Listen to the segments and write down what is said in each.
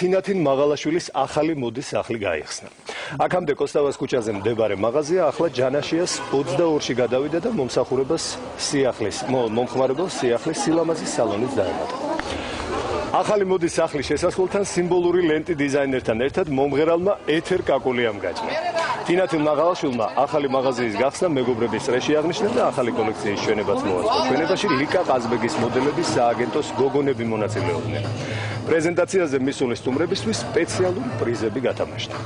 თინათინ მაღალაშვილის ახალი მოდის სახლი გაიხსნა. აქამდე კოსტავას ქუჩაზე მდებარე მაღაზია ახლა ჯანაშიას 22-ში გადავიდა და მომხმარებელს სიახლის სილამაზის სალონით დაემატა. ახალი მოდის სახლის შესასვლელთან სიმბოლური ლენტი დიზაინერთან ერთად მომღერალმა ეთერ კაკულიამ გაჭრა. თინათინ მაღალაშვილმა ახალი მაღაზიის გახსნა მეგობრების წრეში აღნიშნა და ახალი კოლექციის ჩვენებაც მოაწყო. ჩვენებაში ლიკა ყაზბეგის მოდელების სააგენტოს გოგონები მონაწილეობდნენ. პრეზენტაციაზე მისული სტუმრებისთვის სპეციალური პრიზები გათამაშდა.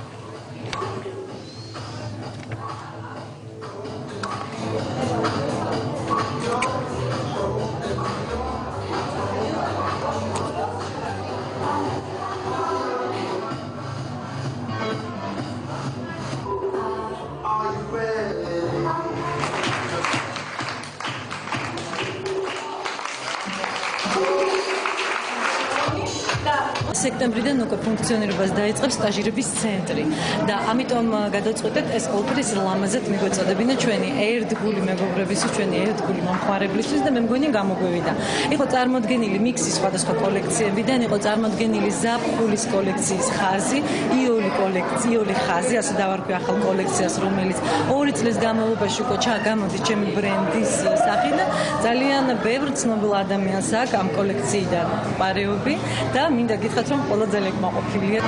სექტემბრიდან უკვე ფუნქციონირებას დაიწყებს სტაჟირების ცენტრი და ამიტომ გადავწყვეტეთ ეს ყველაფერი ლამაზად მიგვეწოდებინა ჩვენი ერთგული მეგობრებისთვის, ჩვენი ერთგული მომხმარებლისთვის და მე მგონი გამოგვივიდა. იყო წარმოდგენილი მიქსი სხვადასხვა კოლექციებიდან, იყო წარმოდგენილი ზაფხულის კოლექციის ხაზი, იული ხაზი, ასე დავარქვი ახალ კოლექციას, რომელიც 2 წლის განმავლობაში უკვე გამოდის ჩემი ბრენდის სახით და ძალიან ბევრ ცნობილ ადამიანს აქვს ამ კოლექციიდან პარეობი და მინდა გითხრათ რომ ყველა ძალიან კმაყოფილია.